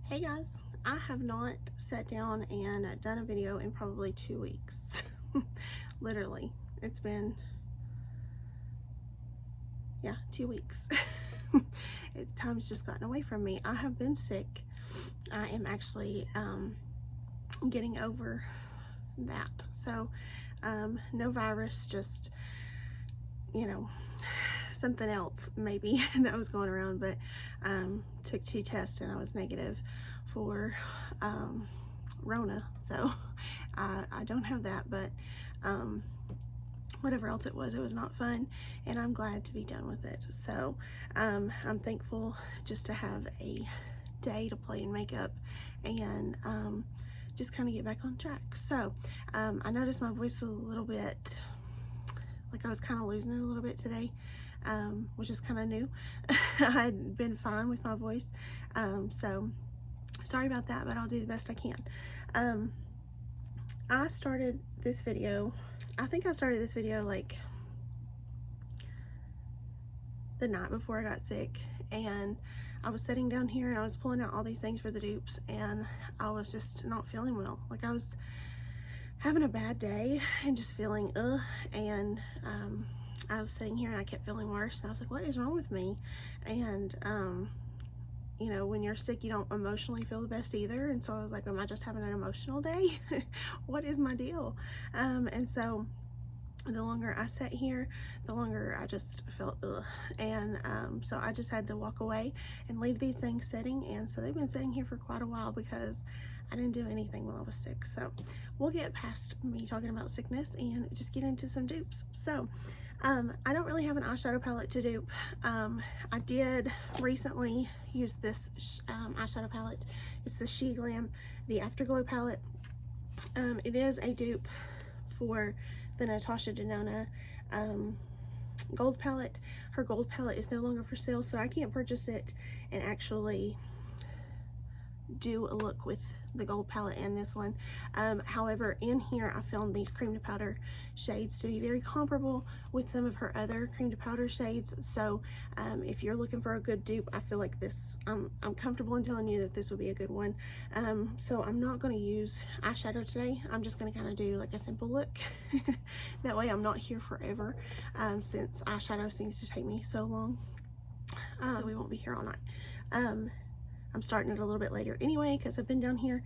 Hey guys, I have not sat down and done a video in probably 2 weeks. Literally, it's been, yeah, 2 weeks. Time's just gotten away from me. I have been sick. I am actually getting over that. So, no virus, just, something else maybe that was going around, but took 2 tests and I was negative for Rona, so I don't have that, but whatever else it was not fun, and I'm glad to be done with it. So I'm thankful just to have a day to play in makeup and just kind of get back on track. So I noticed my voice was a little bit like I was kind of losing it a little bit today, which is kind of new. I had been fine with my voice, so sorry about that, but I'll do the best I can. I started this video, I think I started this video like the night before I got sick, and I was sitting down here and I was pulling out all these things for the dupes, and I was just not feeling well. Like I was having a bad day and just feeling and I was sitting here and I kept feeling worse, and I was like, what is wrong with me? And you know, when you're sick, you don't emotionally feel the best either. And so I was like, am I just having an emotional day? What is my deal? And so the longer I sat here, the longer I just felt and so I just had to walk away and leave these things sitting. And so they've been sitting here for quite a while because I didn't do anything while I was sick. So we'll get past me talking about sickness and just get into some dupes. So I don't really have an eyeshadow palette to dupe. I did recently use this eyeshadow palette. It's the She Glam, the Afterglow palette. It is a dupe for the Natasha Denona gold palette. Her gold palette is no longer for sale, so I can't purchase it and actually do a look with the gold palette and this one. However, in here I found these cream to powder shades to be very comparable with some of her other cream to powder shades. So if you're looking for a good dupe, I feel like this, I'm comfortable in telling you that this would be a good one. So I'm not going to use eyeshadow today. I'm just going to kind of do like a simple look. That way I'm not here forever, since eyeshadow seems to take me so long. So we won't be here all night. I'm starting it a little bit later anyway because I've been down here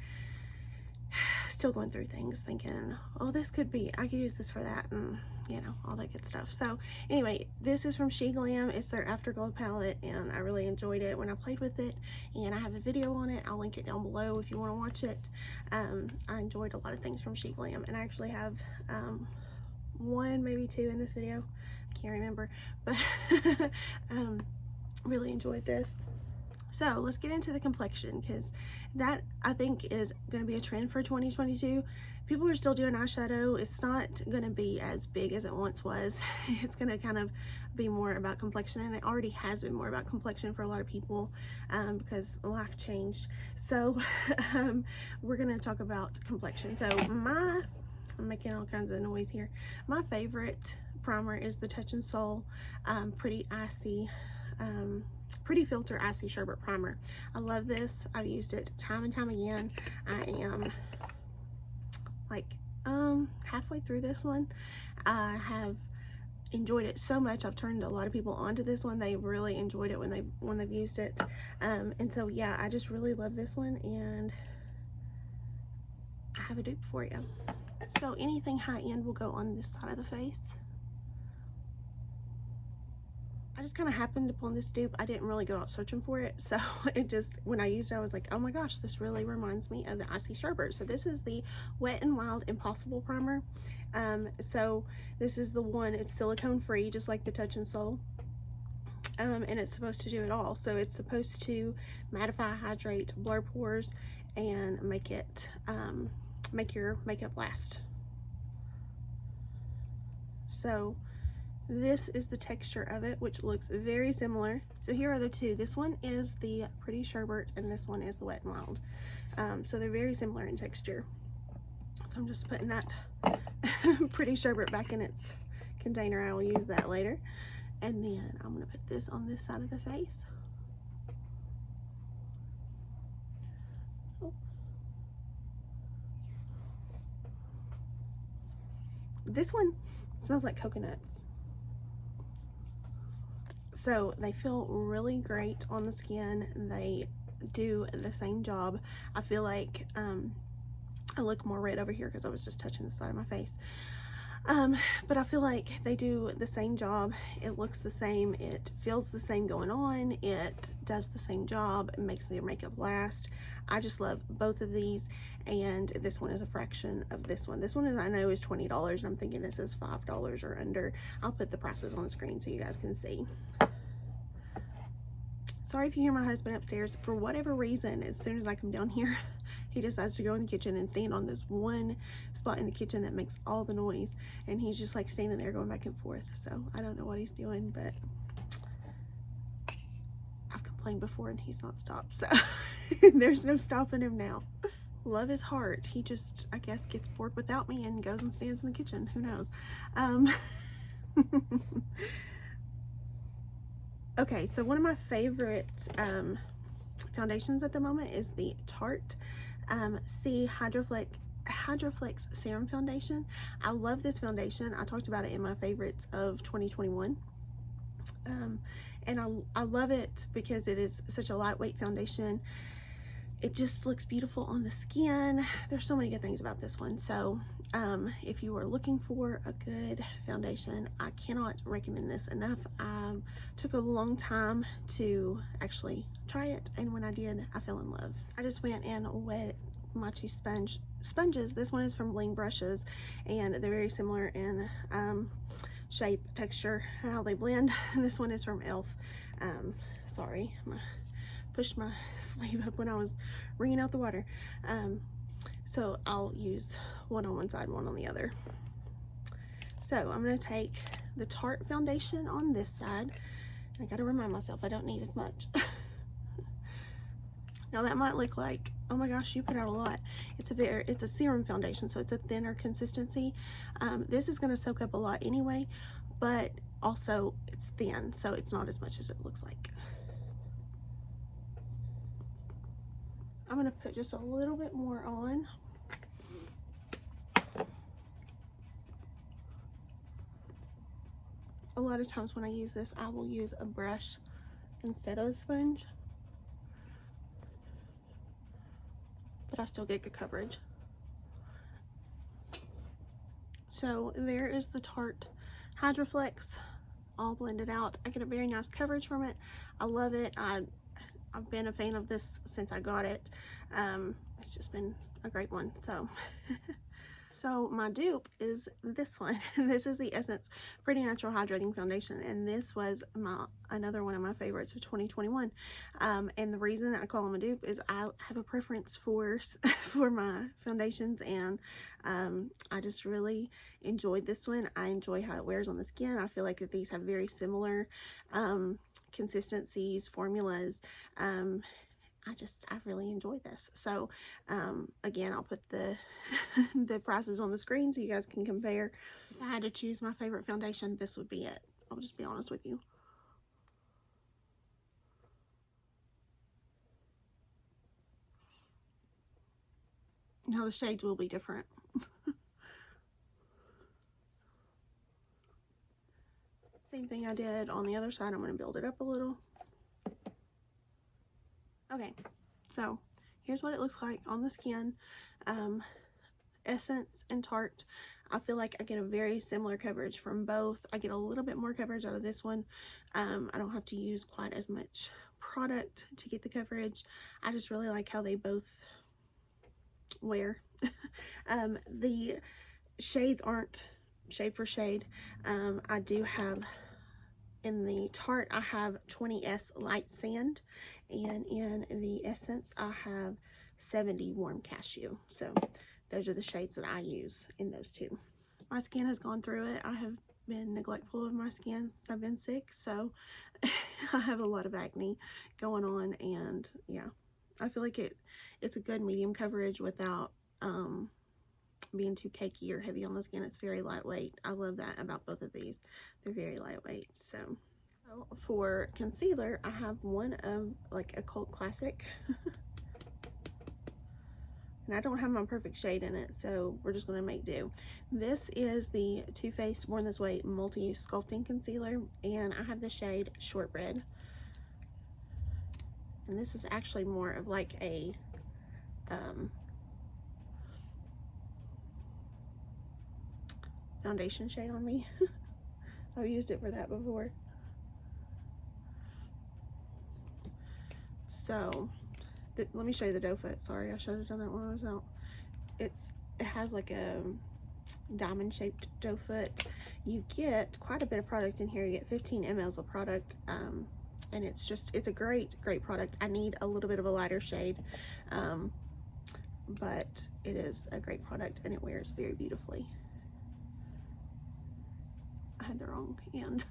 still going through things thinking, oh, this could be, I could use this for that, and you know, all that good stuff. So anyway, this is from She Glam. It's their Afterglow palette, and I really enjoyed it when I played with it, and I have a video on it. I'll link it down below if you want to watch it. I enjoyed a lot of things from She Glam, and I actually have one, maybe two in this video. I can't remember, but really enjoyed this. So let's get into the complexion, because that I think is going to be a trend for 2022. People are still doing eyeshadow. It's not going to be as big as it once was. It's going to kind of be more about complexion, and it already has been more about complexion for a lot of people because life changed. So we're going to talk about complexion. So I'm making all kinds of noise here. My favorite primer is the Touch and Soul Pretty Icy Pretty Filter Icy Sherbet Primer. I love this. I've used it time and time again. I am like halfway through this one. I have enjoyed it so much. I've turned a lot of people onto this one. They really enjoyed it when they've used it. And so yeah, I just really love this one, and I have a dupe for you. So anything high end will go on this side of the face. I just kind of happened upon this dupe. I didn't really go out searching for it, so it just, when I used it, I was like, oh my gosh, this really reminds me of the Icy Sherbet. So this is the Wet n Wild Impossible Primer. So this is the one, it's silicone free, just like the Touch and Soul. And it's supposed to do it all. So it's supposed to mattify, hydrate, blur pores, and make it make your makeup last. So this is the texture of it, which looks very similar. So here are the two. This one is the Pretty Sherbet, and this one is the Wet n Wild. So they're very similar in texture. So I'm just putting that Pretty Sherbet back in its container. I will use that later. And then I'm going to put this on this side of the face. This one smells like coconuts. So they feel really great on the skin. They do the same job. I feel like I look more red over here because I was just touching the side of my face. But I feel like they do the same job. It looks the same, it feels the same going on, it does the same job, it makes their makeup last. I just love both of these, and this one is a fraction of this one. This one is, I know, is $20, and I'm thinking this is $5 or under. I'll put the prices on the screen so you guys can see. Sorry if you hear my husband upstairs. For whatever reason, as soon as I come down here, he decides to go in the kitchen and stand on this one spot in the kitchen that makes all the noise. And he's just like standing there going back and forth. So I don't know what he's doing, but I've complained before and he's not stopped. So there's no stopping him now. Love his heart. He just, I guess, gets bored without me and goes and stands in the kitchen. Who knows? Okay, so one of my favorite foundations at the moment is the Tarte SEA Hydroflex Serum Foundation. I love this foundation. I talked about it in my favorites of 2021. And I love it because it is such a lightweight foundation. It just looks beautiful on the skin. There's so many good things about this one. So if you are looking for a good foundation, I cannot recommend this enough. Took a long time to actually try it, and when I did, I fell in love. I just went and wet my two sponges. This one is from Bling Brushes, and they're very similar in shape, texture, and how they blend. This one is from e.l.f. Sorry, pushed my sleeve up when I was wringing out the water. So I'll use one on one side, one on the other. So I'm going to take the Tarte foundation on this side. I got to remind myself I don't need as much. Now that might look like, oh my gosh, you put out a lot. It's a serum foundation, so it's a thinner consistency. This is going to soak up a lot anyway, but also it's thin, so it's not as much as it looks like. I'm going to put just a little bit more on. A lot of times when I use this, I will use a brush instead of a sponge, but I still get good coverage. So there is the Tarte Hydroflex all blended out. I get a very nice coverage from it. I love it. I've been a fan of this since I got it. It's just been a great one. So my dupe is this one. This is the Essence Pretty Natural Hydrating Foundation, and this was another one of my favorites of 2021. And the reason I call them a dupe is I have a preference for my foundations, and I just really enjoyed this one. I enjoy how it wears on the skin. I feel like that these have very similar consistencies, formulas. I really enjoyed this. So again, I'll put the the prices on the screen so you guys can compare. If I had to choose my favorite foundation, this would be it. I'll just be honest with you. Now the shades will be different. Same thing I did on the other side. I'm going to build it up a little. Okay, so here's what it looks like on the skin. Essence and Tarte, I feel like I get a very similar coverage from both. I get a little bit more coverage out of this one. I don't have to use quite as much product to get the coverage. I just really like how they both wear. The shades aren't shade for shade. I do have, in the Tarte, I have 20S Light Sand, and in the Essence, I have 70 Warm Cashew. So those are the shades that I use in those two. My skin has gone through it. I have been neglectful of my skin since I've been sick, so I have a lot of acne going on, and yeah, I feel like it's a good medium coverage without being too cakey or heavy on the skin. It's very lightweight. I love that about both of these. They're very lightweight. So for concealer, I have one of like a cult classic. And and I don't have my perfect shade in it, so we're just gonna make do. This is the Too Faced Born This Way Multi-Use Sculpting Concealer, and I have the shade Shortbread. And this is actually more of like a foundation shade on me. I've used it for that before. So let me show you the doe foot. Sorry, I should have done that when I was out. It has like a diamond shaped doe foot. You get quite a bit of product in here. You get 15 ml of product, and it's a great product. I need a little bit of a lighter shade, but it is a great product and it wears very beautifully. I had the wrong end.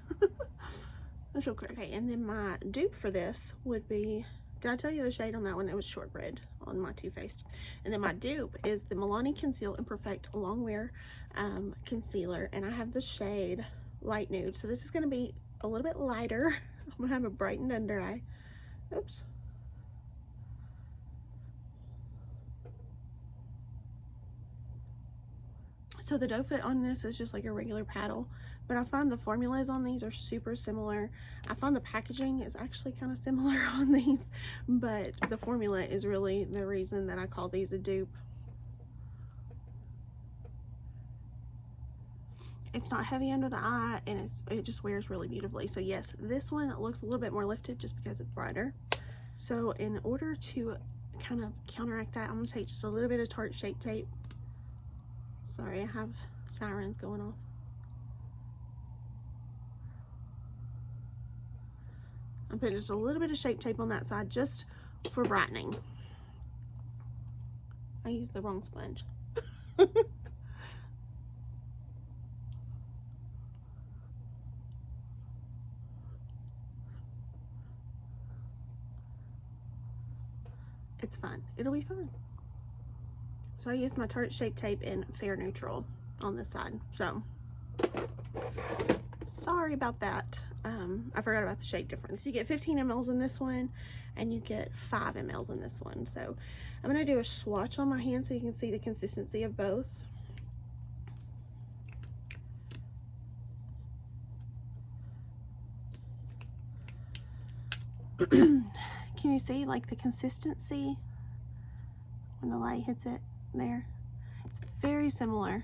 That's okay. And then my dupe for this would be, did I tell you the shade on that one? It was Shortbread on my Too Faced. And then my dupe is the Milani Conceal and Perfect Longwear concealer, and I have the shade Light Nude. So this is going to be a little bit lighter. I'm going to have a brightened under eye. Oops. So the doe foot on this is just like a regular paddle, but I find the formulas on these are super similar. I find the packaging is actually kind of similar on these, but the formula is really the reason that I call these a dupe. It's not heavy under the eye, and it just wears really beautifully. So yes, this one looks a little bit more lifted just because it's brighter. So in order to kind of counteract that, I'm going to take just a little bit of Tarte Shape Tape. Sorry, I have sirens going off. I'm putting just a little bit of Shape Tape on that side just for brightening. I used the wrong sponge. It's fine. It'll be fine. So I used my Tarte Shape Tape in Fair Neutral on this side. So sorry about that. I forgot about the shade difference. You get 15 ml in this one, and you get 5 ml in this one. So I'm going to do a swatch on my hand so you can see the consistency of both. Can you see like the consistency when the light hits it there? It's very similar.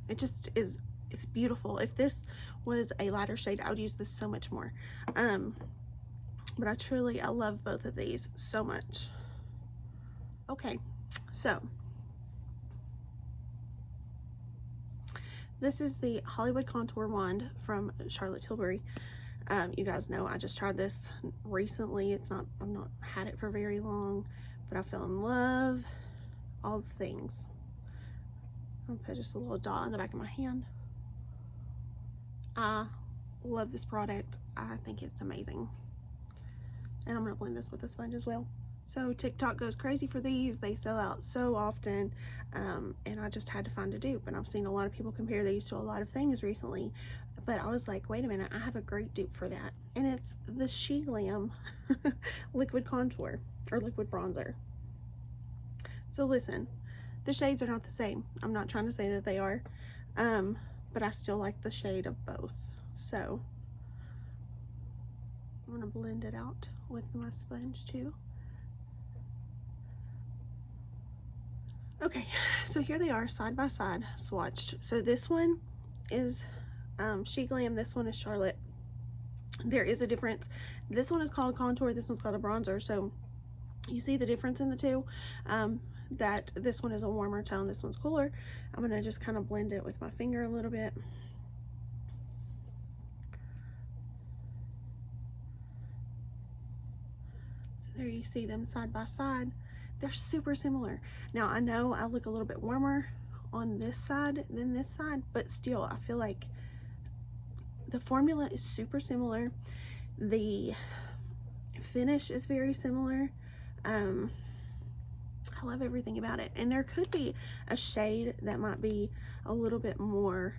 It just is, it's beautiful. If this was a lighter shade, I would use this so much more. But I love both of these so much. Okay, so this is the Hollywood Contour Wand from Charlotte Tilbury. You guys know I just tried this recently. I've not had it for very long, but I fell in love. All the things. I'll put just a little dot on the back of my hand. I love this product. I think it's amazing. And I'm gonna blend this with a sponge as well. So TikTok goes crazy for these. They sell out so often, and I just had to find a dupe. And I've seen a lot of people compare these to a lot of things recently, but I was like, wait a minute, I have a great dupe for that. And it's the She Glam Liquid Contour, or Liquid Bronzer. So listen, the shades are not the same. I'm not trying to say that they are, but I still like the shade of both. So I'm gonna blend it out with my sponge too. Okay, so here they are side by side swatched. So this one is She Glam, this one is Charlotte. There is a difference. This one is called contour, this one's called a bronzer. So you see the difference in the two, that this one is a warmer tone, this one's cooler. I'm gonna just kind of blend it with my finger a little bit. So there you see them side by side. They're super similar. Now I know I look a little bit warmer on this side than this side, but still I feel like the formula is super similar. The finish is very similar. I love everything about it. And there could be a shade that might be a little bit more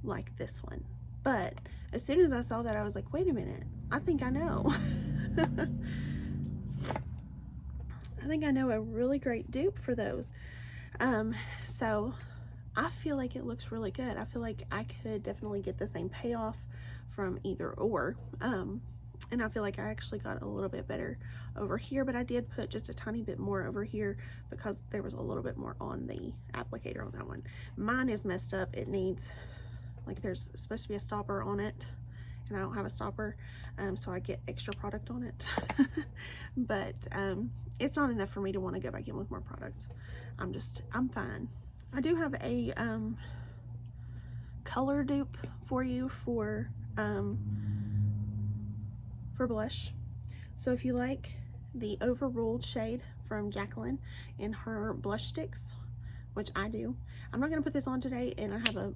like this one, but as soon as I saw that, I was like, wait a minute, I think I know. think I know a really great dupe for those. So I feel like it looks really good. I feel like I could definitely get the same payoff from either or. And I feel like I actually got a little bit better over here, but I did put just a tiny bit more over here because there was a little bit more on the applicator on that one. Mine is messed up. It needs, like, there's supposed to be a stopper on it, and I don't have a stopper, so I get extra product on it. But it's not enough for me to want to go back in with more product. I'm fine. I do have a color dupe for you for blush. So if you like the Overruled shade from Jaclyn in her blush sticks, which I do, I'm not going to put this on today, and I have a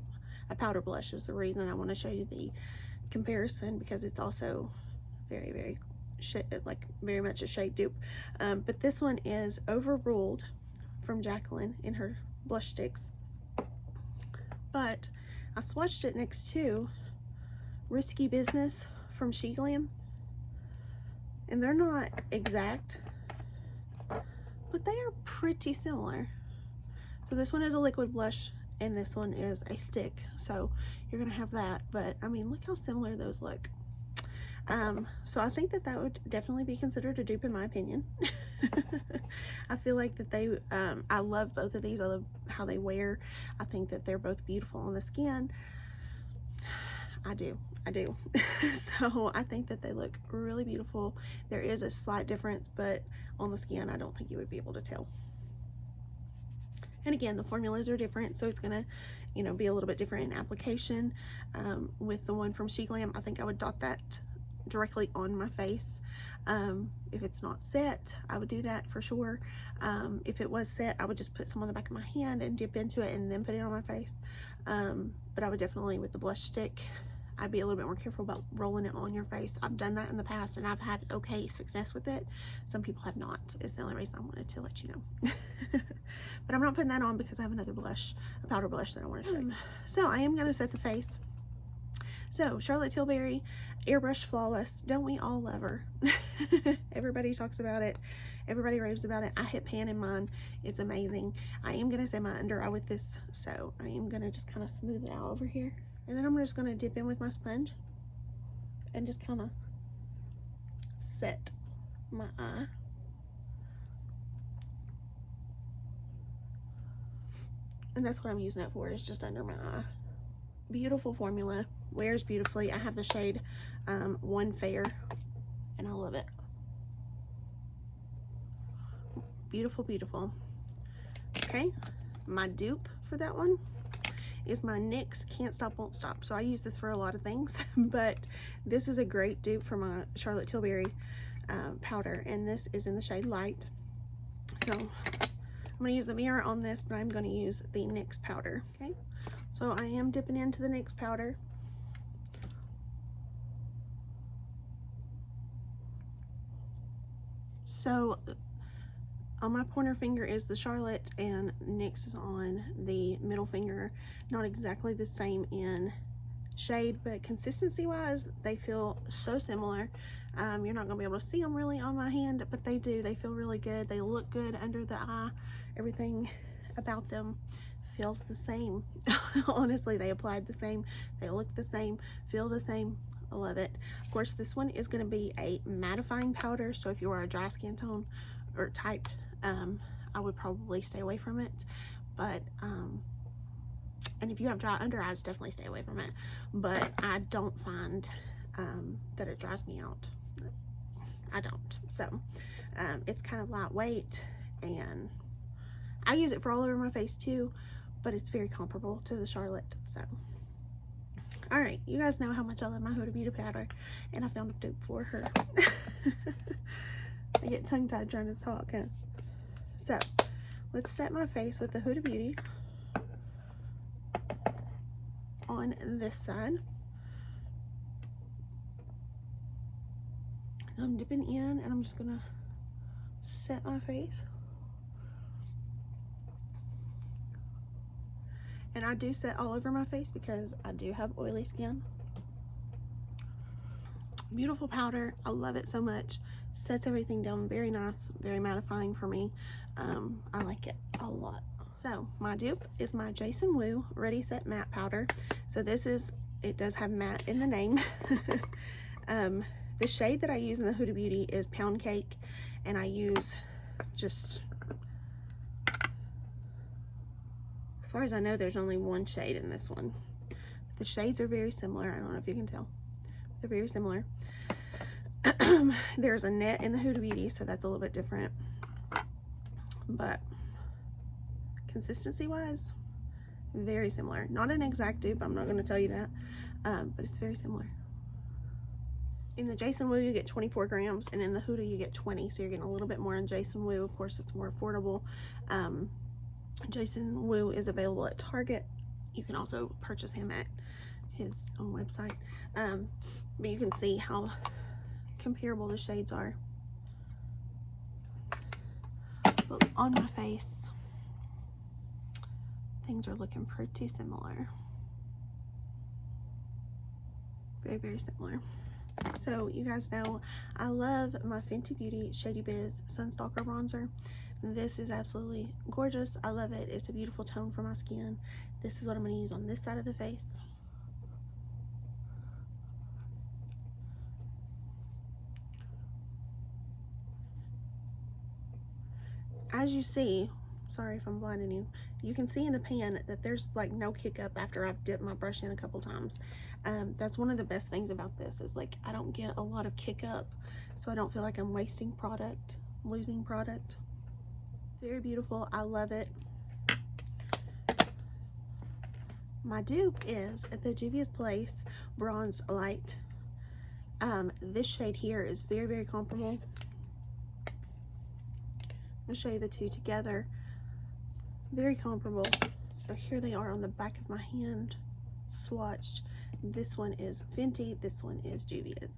powder blush is the reason I want to show you the comparison, because it's also very much a shade dupe. But this one is Overruled from Jaclyn in her blush sticks, but I swatched it next to Risky Business from Sheady, and they're not exact, but they are pretty similar. So this one is a liquid blush and this one is a stick, so you're gonna have that, but I mean, look how similar those look. So I think that would definitely be considered a dupe in my opinion. I feel like that they I love both of these. I love how they wear. I think that they're both beautiful on the skin. I do. So I think that they look really beautiful. There is a slight difference, but on the skin I don't think you would be able to tell. And again, the formulas are different, so it's gonna, you know, be a little bit different in application. With the one from Sheady, I think I would dot that directly on my face. If it's not set, I would do that for sure. If it was set, I would just put some on the back of my hand and dip into it and then put it on my face. But I would definitely, with the blush stick, I'd be a little bit more careful about rolling it on your face. I've done that in the past and I've had okay success with it. Some people have not. It's the only reason I wanted to let you know. But I'm not putting that on because I have another blush, a powder blush that I want to show you. So I am going to set the face. So Charlotte Tilbury Airbrush Flawless. Don't we all love her? Everybody talks about it. Everybody raves about it. I hit pan in mine. It's amazing. I am going to set my under eye with this, so I am going to just kind of smooth it out over here. And then I'm just going to dip in with my sponge and just kind of set my eye. And that's what I'm using it for, is just under my eye. Beautiful formula, wears beautifully. I have the shade One Fair, and I love it. Beautiful, beautiful. Okay, my dupe for that one is my NYX Can't Stop Won't Stop. So I use this for a lot of things, but this is a great dupe for my Charlotte Tilbury powder, and this is in the shade Light. So I'm going to use the mirror on this, but I'm going to use the NYX powder. Okay, so I am dipping into the NYX powder. So on my pointer finger is the Charlotte, and NYX is on the middle finger. Not exactly the same in shade, but consistency wise they feel so similar. You're not going to be able to see them really on my hand, but they do. They feel really good. They look good under the eye. Everything about them feels the same. Honestly, they applied the same. They look the same, feel the same. I love it. Of course, this one is going to be a mattifying powder, so if you are a dry skin tone or type, I would probably stay away from it. But and if you have dry under eyes, definitely stay away from it. But I don't find that it dries me out. I don't. So it's kind of lightweight, and I use it for all over my face too, but it's very comparable to the Charlotte. So all right, you guys know how much I love my Huda Beauty powder, and I found a dupe for her. I get tongue-tied trying to talk, huh? So let's set my face with the Huda Beauty on this side. So I'm dipping in, and I'm just gonna set my face. And I do set all over my face because I do have oily skin. Beautiful powder. I love it so much. Sets everything down very nice, very mattifying for me. I like it a lot. So my dupe is my Jason Wu Ready Set Matte Powder. So this is, it does have matte in the name. The shade that I use in the Huda Beauty is Pound Cake, and I use just, as far as I know, there's only one shade in this one. The shades are very similar. I don't know if you can tell. They're very similar. There's a net in the Huda Beauty, so that's a little bit different. But consistency wise, very similar. Not an exact dupe, I'm not going to tell you that, but it's very similar. In the Jason Wu you get 24 grams, and in the Huda you get 20, so you're getting a little bit more in Jason Wu. Of course, it's more affordable. Jason Wu is available at Target. You can also purchase him at his own website, but you can see how comparable the shades are. But on my face, things are looking pretty similar. Very, very similar. So you guys know I love my Fenty Beauty Shady Biz Sun Stalk'r bronzer. This is absolutely gorgeous. I love it. It's a beautiful tone for my skin. This is what I'm going to use on this side of the face. As you see, sorry if I'm blinding you, you can see in the pan that there's like no kick up after I've dipped my brush in a couple times. That's one of the best things about this, is like I don't get a lot of kick up, so I don't feel like I'm wasting product, losing product. Very beautiful. I love it. My dupe is the Juvia's Place Bronzed Light. This shade here is very, very comparable. I'll show you the two together. Very comparable. So here they are on the back of my hand, swatched. This one is Fenty, this one is Juvia's.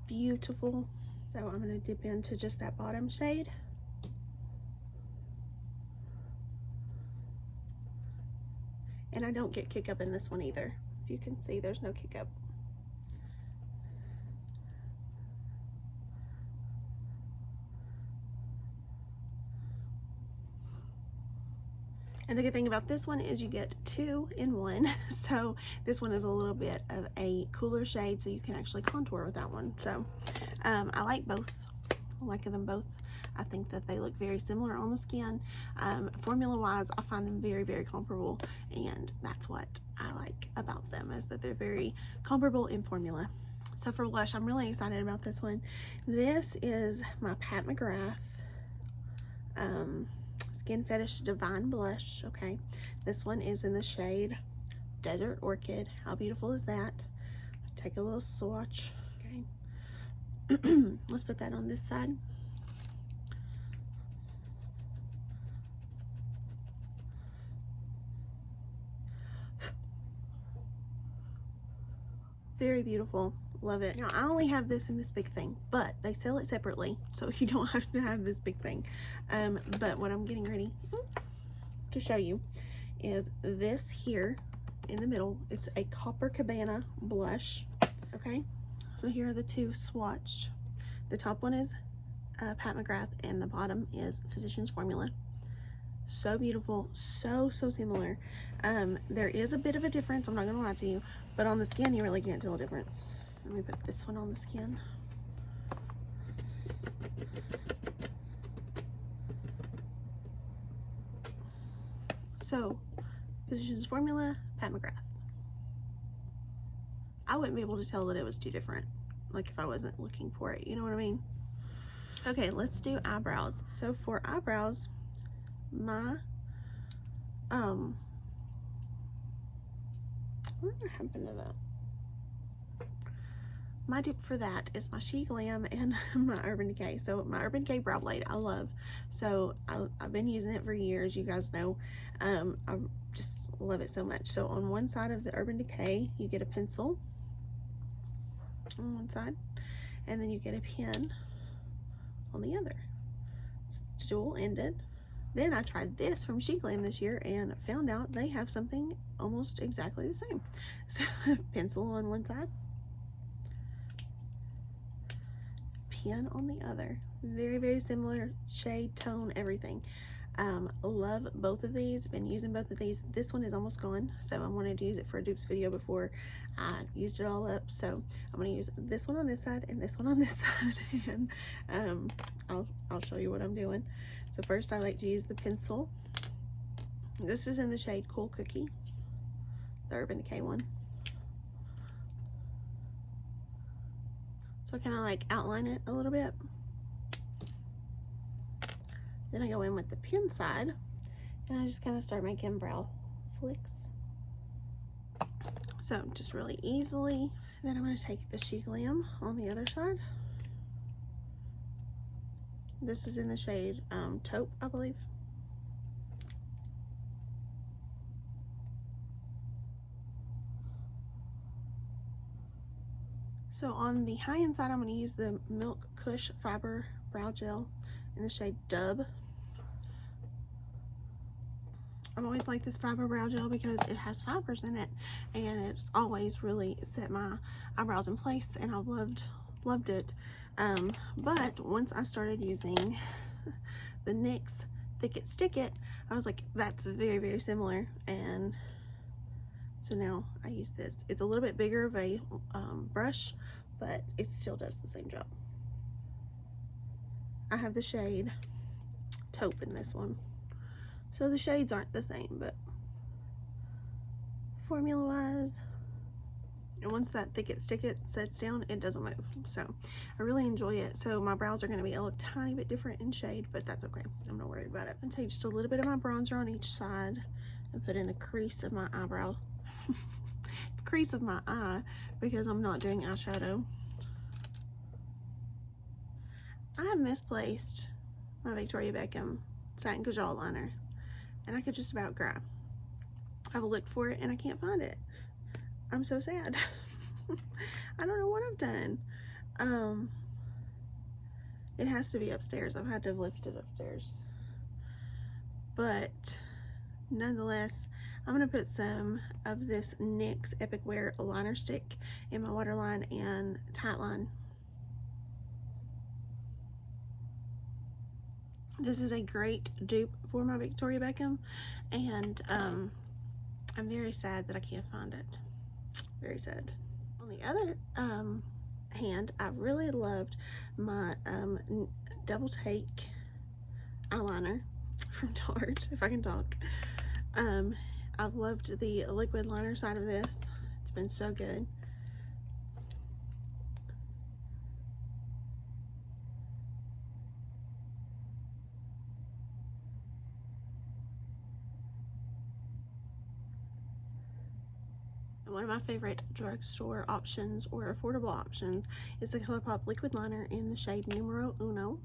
Beautiful. So I'm going to dip into just that bottom shade. And I don't get kick up in this one either. If you can see, there's no kick up. And the good thing about this one is you get 2 in 1. So this one is a little bit of a cooler shade, so you can actually contour with that one. So I like both. I like them both. I think that they look very similar on the skin. Formula wise, I find them very, very comparable, and that's what I like about them, is that they're very comparable in formula. So for blush, I'm really excited about this one. This is my Pat McGrath Skin Fetish Divine Blush. Okay, this one is in the shade Desert Orchid. How beautiful is that? Take a little swatch. Okay, let's put that on this side. Very beautiful. Love it. Now, I only have this in this big thing, but they sell it separately, so you don't have to have this big thing. But what I'm getting ready to show you is this here in the middle. It's a Copacabana blush. Okay, so here are the two swatched. The top one is Pat McGrath, and the bottom is Physicians Formula. So beautiful, so similar. There is a bit of a difference, I'm not gonna lie to you, but on the skin you really can't tell a difference. Let me put this one on the skin. So, Physicians Formula, Pat McGrath. I wouldn't be able to tell that it was too different, like if I wasn't looking for it, you know what I mean? Okay, let's do eyebrows. So for eyebrows, my what happened to that? My dupe for that is my She Glam and my Urban Decay. So my Urban Decay Brow Blade I love. So I've been using it for years, you guys know. I just love it so much. So on one side of the Urban Decay you get a pencil on one side, and then you get a pen on the other. It's dual ended. Then I tried this from She Glam this year and found out they have something almost exactly the same. So pencil on one side, 10 on the other. Very, very similar shade, tone, everything. Love both of these. Been using both of these. This one is almost gone, so I wanted to use it for a dupes video before I used it all up. So I'm going to use this one on this side and this one on this side, and I'll show you what I'm doing. So first, I like to use the pencil. This is in the shade Cool Cookie, the Urban Decay one. So I kind of like outline it a little bit. Then I go in with the pen side and I just kind of start making brow flicks. So just really easily. Then I'm going to take the She Glam on the other side. This is in the shade Taupe, I believe. So on the high end side, I'm going to use the Milk Kush Fiber Brow Gel in the shade Dub. I've always liked this fiber brow gel because it has fibers in it, and it's always really set my eyebrows in place, and I've loved it. But once I started using the NYX Thick It Stick It, I was like, that's very, very similar, and so now I use this. It's a little bit bigger of a brush, but it still does the same job. I have the shade Taupe in this one. So the shades aren't the same, but formula wise, and once that Thick It Stick It sets down, it doesn't move. So I really enjoy it. So my brows are going to be a tiny bit different in shade, but that's okay. I'm not worried about it. I'm going to take just a little bit of my bronzer on each side and put in the crease of my eyebrow. The crease of my eye, because I'm not doing eyeshadow. I have misplaced my Victoria Beckham Satin Kajal liner, and I could just about cry. I've looked for it and I can't find it. I'm so sad. I don't know what I've done. It has to be upstairs. I've had to lift it upstairs. But nonetheless, I'm going to put some of this NYX Epic Wear liner stick in my waterline and tightline. This is a great dupe for my Victoria Beckham, and I'm very sad that I can't find it. Very sad. On the other hand, I really loved my double take eyeliner from Tarte, if I can talk. I've loved the liquid liner side of this. It's been so good. One of my favorite drugstore options or affordable options is the ColourPop liquid liner in the shade Numero Uno.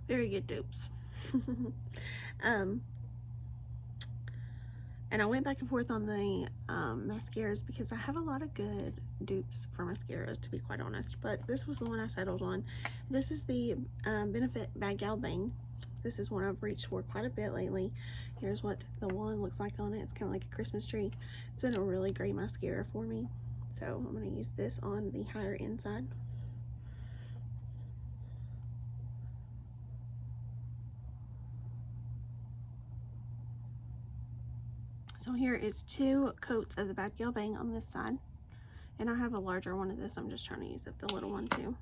Very good dupes. And I went back and forth on the mascaras because I have a lot of good dupes for mascaras, to be quite honest, but this was the one I settled on. This is the Benefit Bad Gal Bang. This is one I've reached for quite a bit lately. Here's what the one looks like on it. It's kind of like a Christmas tree. It's been a really great mascara for me. So I'm going to use this on the higher end side. So here is 2 coats of the Bad Gal Bang on this side. And I have a larger one of this. I'm just trying to use up the little one too.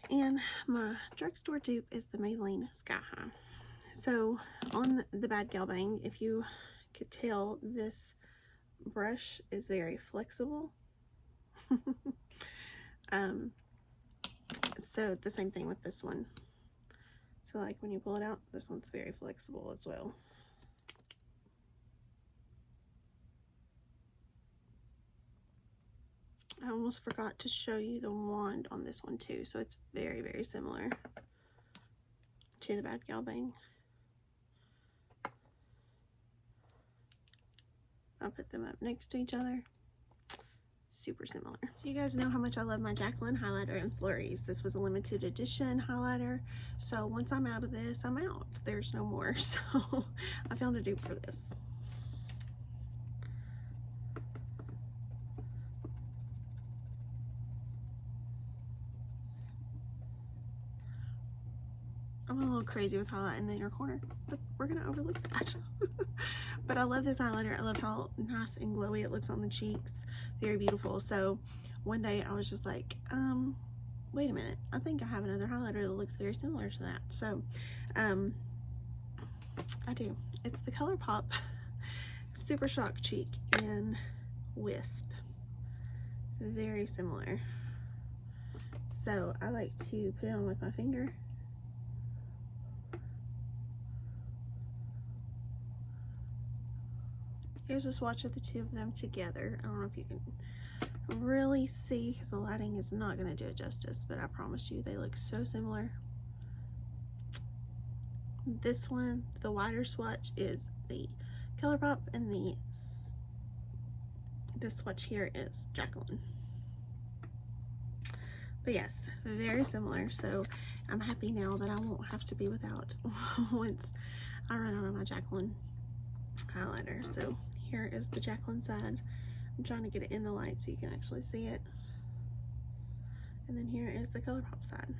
And my drugstore dupe is the Milani Sky High. So on the Bad Gal Bang, if you could tell, this brush is very flexible. So the same thing with this one. So like when you pull it out, this one's very flexible as well. I almost forgot to show you the wand on this one too. So it's very, very similar to the Bad Gal Bang. I'll put them up next to each other. Super similar. So you guys know how much I love my Jaclyn highlighter in flurries. This was a limited edition highlighter. So once I'm out of this, I'm out. There's no more. So I found a dupe for this. I'm a little crazy with highlight in the inner corner, but we're gonna overlook that. But I love this highlighter. I love how nice and glowy it looks on the cheeks. Very beautiful. So one day I was just like, wait a minute, I think I have another highlighter that looks very similar to that. So I do. It's the ColourPop Super Shock Cheek in Wisp. Very similar. So I like to put it on with my finger. Here's a swatch of the two of them together. I don't know if you can really see because the lighting is not going to do it justice, but I promise you they look so similar. This one, the wider swatch, is the ColourPop, and this swatch here is Jaclyn. But yes, very similar. So I'm happy now that I won't have to be without once I run out of my Jaclyn highlighter. So here is the Jaclyn side. I'm trying to get it in the light so you can actually see it. And then here is the ColourPop side.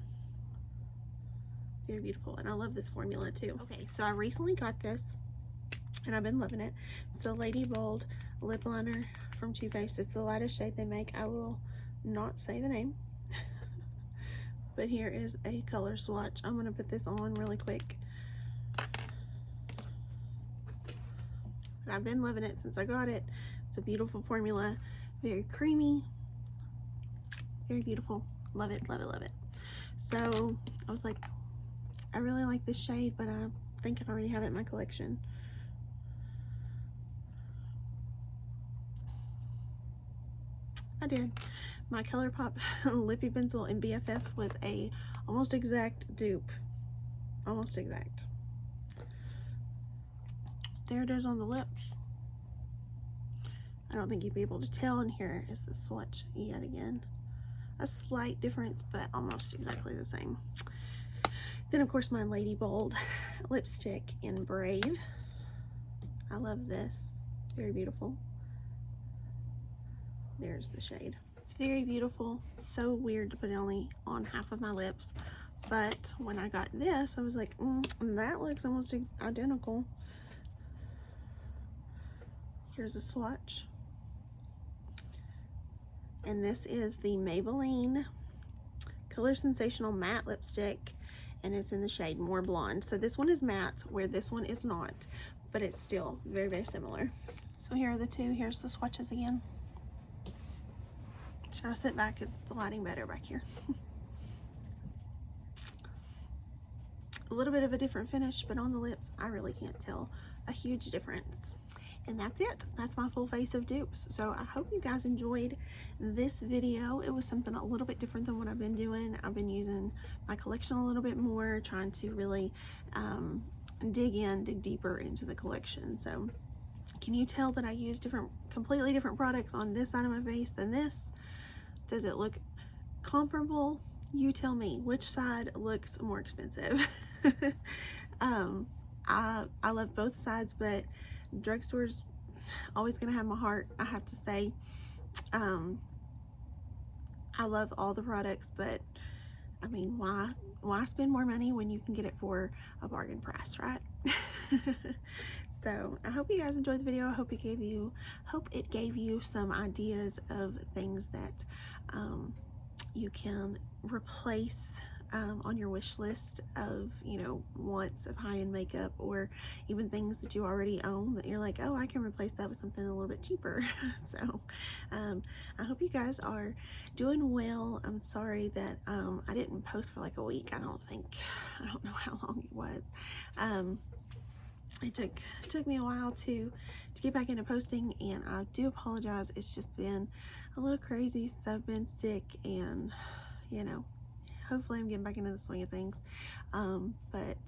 Very beautiful, and I love this formula too. Okay, so I recently got this and I've been loving it. It's the Lady Bold lip liner from Too Faced. It's the lightest shade they make. I will not say the name. But here is a color swatch. I'm gonna put this on really quick. But I've been loving it since I got it. It's a beautiful formula, very creamy, very beautiful. Love it, love it, love it. So I was like, I really like this shade, but I think I already have it in my collection. I did. My ColourPop Lippy Pencil in BFF was a almost exact dupe. Almost exact. There it is on the lips. I don't think you'd be able to tell, and here is the swatch yet again. A slight difference, but almost exactly the same. Then of course my Lady Bold lipstick in Brave. I love this. Very beautiful. There's the shade. It's very beautiful. So weird to put it only on half of my lips, but when I got this I was like, that looks almost identical. Here's a swatch. And this is the Maybelline Color Sensational Matte Lipstick, and it's in the shade More Blonde. So this one is matte, where this one is not, but it's still very, very similar. So here are the two. Here's the swatches again. Try to sit back, is the lighting better back here? A little bit of a different finish, but on the lips, I really can't tell a huge difference. And that's it. That's my full face of dupes. So I hope you guys enjoyed this video. It was something a little bit different than what I've been doing. I've been using my collection a little bit more, trying to really dig deeper into the collection. So can you tell that I use completely different products on this side of my face than this? Does it look comparable? You tell me which side looks more expensive. I love both sides, but drugstore's always gonna have my heart, I have to say. I love all the products, but I mean, why spend more money when you can get it for a bargain price, right? So I hope you guys enjoyed the video. I hope it gave you some ideas of things that you can replace on your wish list of, you know, wants of high-end makeup, or even things that you already own that you're like, oh, I can replace that with something a little bit cheaper. So I hope you guys are doing well. I'm sorry that I didn't post for like a week. I don't know how long it was. It took me a while to get back into posting, and I do apologize. It's just been a little crazy since I've been sick, and you know, hopefully I'm getting back into the swing of things. But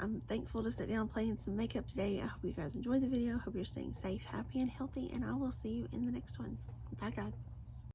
I'm thankful to sit down and play some makeup today. I hope you guys enjoyed the video. Hope you're staying safe, happy, and healthy, and I will see you in the next one. Bye, guys.